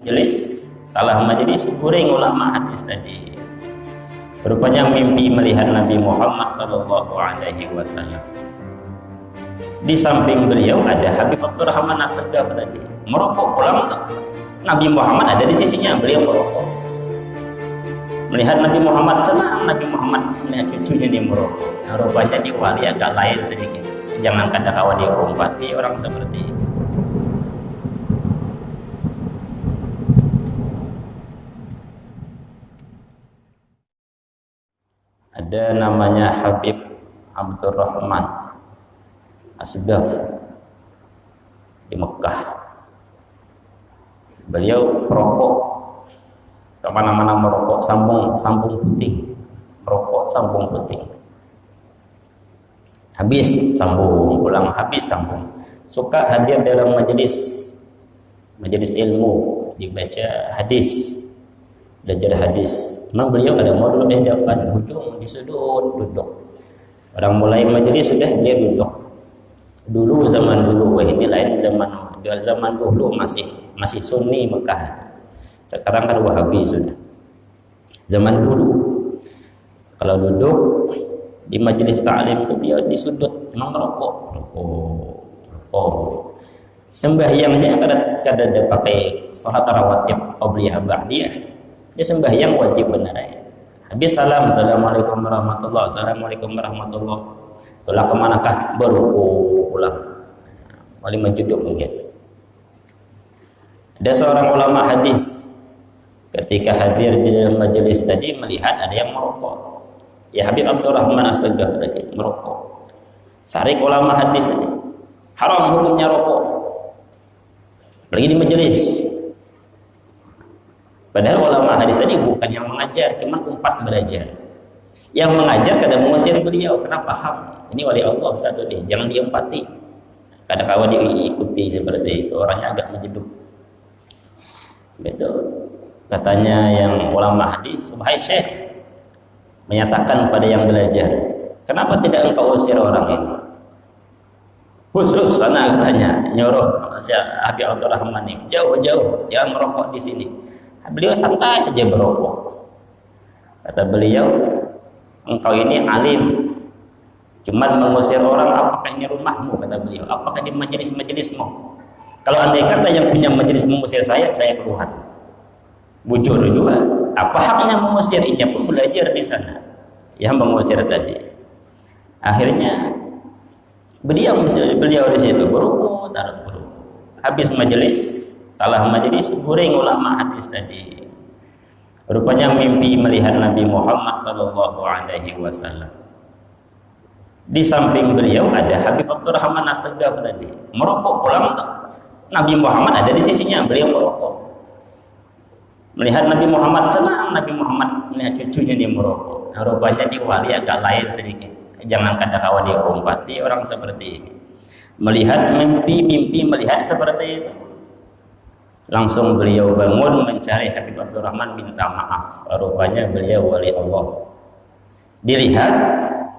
majelis, talah majelis goreng ulama hadis tadi. Rupanya mimpi melihat Nabi Muhammad sallallahu alaihi wasallam. Di samping beliau ada Habib Abdurrahman As-Sagaf tadi, merokok pulang. Nabi Muhammad ada di sisinya, beliau merokok. Melihat Nabi Muhammad senang, Nabi Muhammad melihat cucunya dia merokok. Nah, rupanya di wali agak lain sedikit. Jangan kata kawan dia umpati orang seperti itu. Ada namanya Habib Abdurrahman As-Sagaf di Mekah. Beliau perokok, kemana-mana merokok, sambung putih, merokok sambung putih. Habis sambung, pulang habis sambung. Suka hadir dalam majelis ilmu, dibaca hadis, belajar hadis. Memang beliau ada modul di depan, ujung di sudut duduk. Orang mulai majelis sudah dia duduk. Dulu zaman dulu, ini lain zaman dulu masih Sunni Mekah. Sekarang kan Wahabi sudah. Zaman dulu kalau duduk di majelis ta'lim itu dia di sudut memang rokok. Sembahyangnya kadang dia pakai salat rawatib qabliyah ba'diyah. Dia sembahyang wajib benar ya. Habis salam, assalamualaikum warahmatullahi, assalamualaikum warahmatullahi. Tolak kemanakah? Baru pulang. Wali majuduk mungkin. Ada seorang ulama hadis ketika hadir di dalam majelis tadi melihat ada yang merokok. Ya Habib Abdurrahman As-Sagaf tadi merokok. Sarik ulama hadis ini. Haram hukumnya rokok. Lagi di majelis. Padahal ulama hadis tadi bukan yang mengajar, cuma umpat belajar. Yang mengajar kadang mengusir beliau, kenapa ham? Ini wali Allah satu deh, jangan diempati. Kadang-kadang diikuti seperti itu, orangnya agak menjeduk. Betul. Katanya yang ulama hadis, wahai syekh, menyatakan pada yang belajar, kenapa tidak engkau usir orang ini? Khusus sana katanya, nyuruh Habib Abdurrahman ini, jauh-jauh, jangan merokok di sini. Beliau santai saja merokok. Kata beliau, engkau ini alim, cuman mengusir orang apakah ini rumahmu? Kata beliau, apakah di majelis-majelismu? Kalau andai kata yang punya majelis mengusir saya keluar. Bujur juga. Apa haknya mengusir? Ia pun belajar di sana. Yang mengusir tadi. Akhirnya beliau di situ berukut, harus berukut. Habis majelis, talah majelis goreng ulama hadis tadi. Rupanya mimpi melihat Nabi Muhammad sallallahu alaihi wasallam. Di samping beliau ada Habib Abdurrahman As-Sagaf tadi, merokok pulang. Nabi Muhammad ada di sisinya, beliau merokok. Melihat Nabi Muhammad senang, Nabi Muhammad melihat cucunya dia merokok. Nah, rupanya di wali agak lain sedikit. Jangan kata kawan dia umpati orang seperti ini. Melihat mimpi melihat seperti itu. Langsung beliau bangun mencari Habib Abdurrahman, minta maaf. Rupanya beliau wali Allah. Dilihat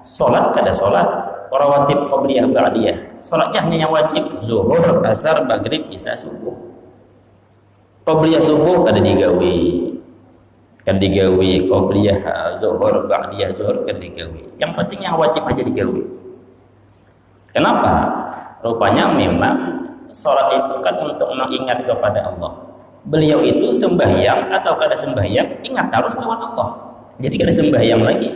sholat kada sholat, rawatib qabliyah ba'diyah. Sholatnya hanya yang wajib, zuhur, asar, maghrib, isya, subuh. Qabliyah subuh kada digawi. Kan digawi qabliyah zuhur, ba'diyah zuhur kan digawi. Yang penting yang wajib aja digawi. Kenapa? Rupanya memang sholat itu kan untuk mengingat kepada Allah. Beliau itu sembahyang atau kada sembahyang ingat terus kepada Allah. Jadi kada sembahyang lagi.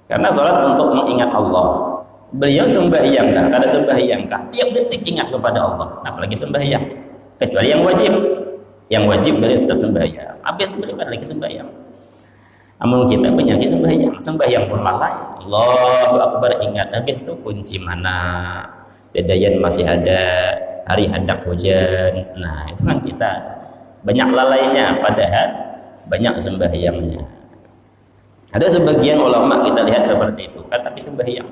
Karena sholat untuk mengingat Allah. Beliau sembahyang kah? Kada sembahyang kah? Tiap detik ingat kepada Allah. Apalagi sembahyang. Kecuali yang wajib. Yang wajib beliau tetap sembahyang. Habis itu beliau lagi sembahyang. Namun kita penyakit sembahyang pun lalai. Allahu Akbar ingat. Habis itu kunci mana? Tedayan masih ada, hari hendak hujan. Nah itu kan kita banyak lalainya, padahal banyak sembahyangnya. Ada sebagian ulama kita lihat seperti itu kan, tapi sembahyang.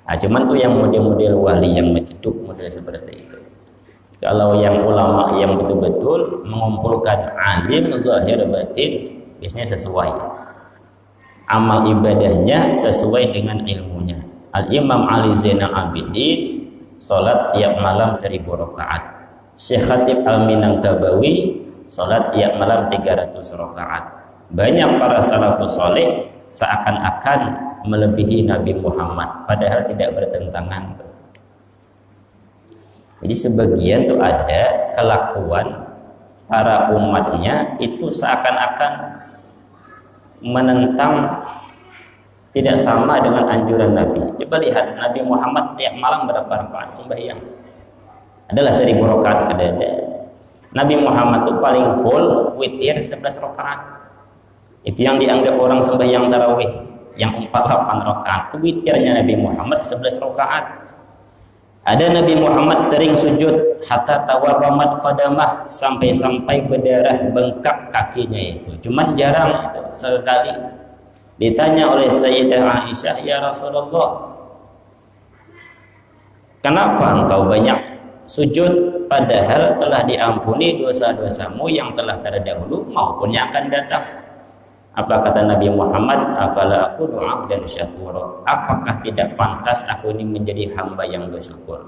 Nah, cuman tuh yang model-model wali yang menjeduk model seperti itu. Kalau yang ulama yang betul-betul mengumpulkan alim zahir batin, biasanya sesuai. Amal ibadahnya sesuai dengan ilmunya. Al-Imam Ali Zainal Abidin sholat tiap malam 1000 rakaat. Syekh Khatib Al-Minangkabawi salat tiap malam 300 rakaat. Banyak para salafus saleh seakan-akan melebihi Nabi Muhammad, padahal tidak bertentangan. Jadi sebagian tuh ada kelakuan para umatnya itu seakan-akan menentang, tidak sama dengan anjuran Nabi. Coba lihat Nabi Muhammad tiap malam berapa rakaat sembahyang? Adalah 1000 rakaat ada. Nabi Muhammad itu paling full witir 11 rakaat. Itu yang dianggap orang sembahyang tarawih, yang 48 rakaat. Itu witirnya Nabi Muhammad 11 rakaat. Ada Nabi Muhammad sering sujud hatta tawarramat qadamah, sampai-sampai berdarah bengkak kakinya itu. Cuman jarang itu, sekali. Ditanya oleh Sayyidah Aisyah, "Ya Rasulullah, kenapa engkau banyak sujud padahal telah diampuni dosa-dosamu yang telah terdahulu maupun yang akan datang?" Apa kata Nabi Muhammad? "Afala aku doa dan syakur." Apakah tidak pantas aku ini menjadi hamba yang bersyukur?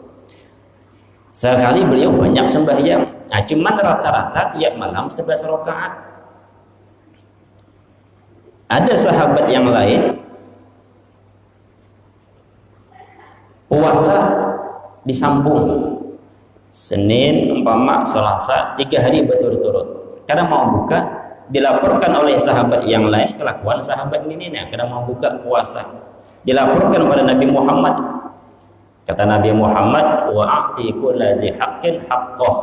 Sekali beliau banyak sembahyang. Nah, cuman rata-rata tiap malam 11 rakaat. Ada sahabat yang lain puasa disambung. Senin, umpama, Selasa, 3 hari berturut-turut. Karena mau buka, dilaporkan oleh sahabat yang lain kelakuan sahabat ini karena mau buka puasa, dilaporkan pada Nabi Muhammad. Kata Nabi Muhammad, "Wa'ati kulli haqqin haqqah."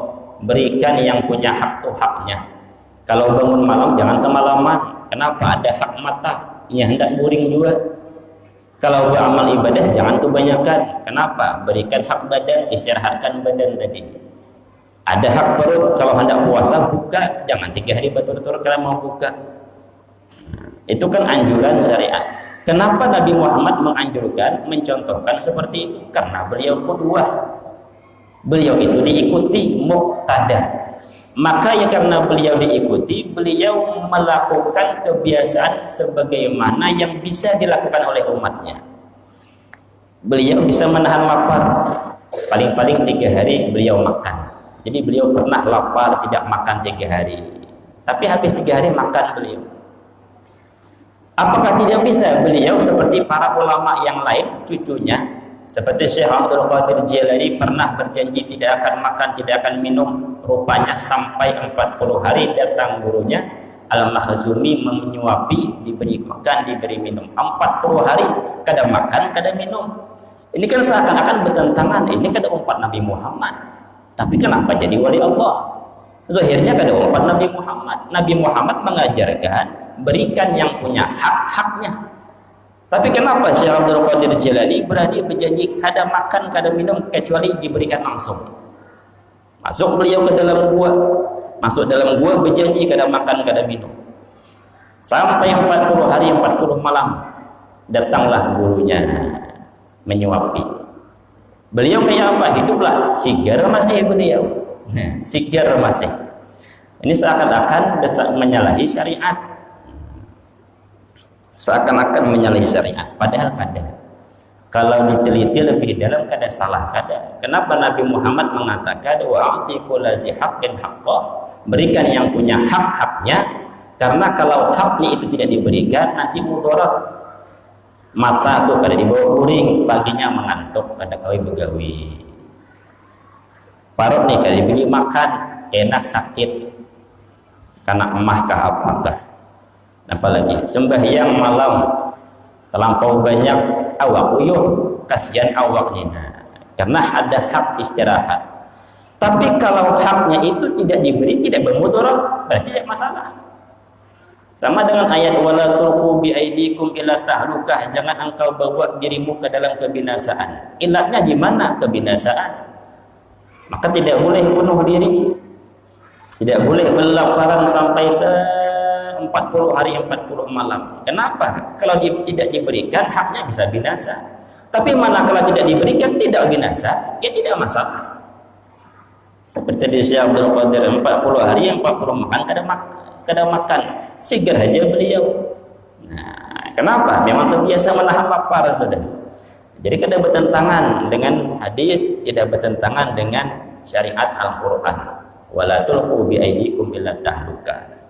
Berikan yang punya hak tuh haknya. Kalau bangun malam jangan semalaman. Kenapa? Ada hak mata, ya hendak buring juga. Kalau beramal ibadah jangan kebanyakan. Kenapa? Berikan hak badan, istirahatkan badan tadi. Ada hak perut, kalau hendak puasa buka, jangan 3 hari berturut-turut kalau mau buka. Itu kan anjuran syariat. Kenapa Nabi Muhammad menganjurkan, mencontohkan seperti itu? Karena beliau qudwah. Beliau itu diikuti, muqtada. Maka ya karena beliau diikuti, beliau melakukan kebiasaan sebagaimana yang bisa dilakukan oleh umatnya. Beliau bisa menahan lapar. Paling-paling 3 hari beliau makan. Jadi beliau pernah lapar tidak makan 3 hari. Tapi habis 3 hari makan beliau. Apakah tidak bisa beliau seperti para ulama yang lain, cucunya seperti Syekh Abdul Qadir Jilani pernah berjanji tidak akan makan, tidak akan minum. Rupanya sampai 40 hari datang gurunya Al-Makhzumi menyuapi, diberi makan, diberi minum. 40 hari kada makan, kada minum. Ini kan seakan-akan bertentangan. Ini kada umpat Nabi Muhammad. Tapi kenapa jadi wali Allah? Zahirnya kada umpat Nabi Muhammad. Nabi Muhammad mengajarkan berikan yang punya hak-haknya. Tapi kenapa Syekh Abdul Qadir Jilani berani berjanji kada makan, kada minum kecuali diberikan langsung? Masuk beliau ke dalam gua, masuk dalam gua berjanji kada makan, kada minum. Sampai 40 hari 40 malam datanglah gurunya menyuapi. Beliau kayak apa? Hiduplah sigar masih beliau. Sigar masih. Ini seakan-akan menyalahi syariat. Seakan-akan menyalahi syariat. Padahal kada. Kalau diteliti lebih dalam kada salah kada. Kenapa Nabi Muhammad mengatakan wa'ati kulli haqqin haqqah? Berikan yang punya hak-haknya. Karena kalau haknya itu tidak diberikan nanti mudarat. Mata tuh kada dibawa kuring, paginya mengantuk, kada kawi begawi. Parut nih kada diberi makan, enak sakit, karena emah kah apakah. Apalagi sembahyang malam terlampau banyak awak uyuh, kasihan awaknya. Karena ada hak istirahat. Tapi kalau haknya itu tidak diberi, tidak bermudarat, berarti tidak masalah. Sama dengan ayat wala tulqu bi aidikum ila tahlukah, jangan engkau bawa dirimu ke dalam kebinasaan. Ilatnya di mana kebinasaan? Maka tidak boleh bunuh diri. Tidak boleh berlaparan sampai 40 hari 40 malam. Kenapa? Kalau tidak diberikan haknya bisa binasa. Tapi manakala tidak diberikan tidak binasa, ya tidak masalah. Seperti di Syekh Abdul Qadir 40 hari 40 makan kada makan, sigar aja beliau. Nah, kenapa? Memang terbiasa menahan lapar sudah. Jadi kada bertentangan dengan hadis, tidak bertentangan dengan syariat Al-Quran. wala tulqu bi aydikum ila tahluka.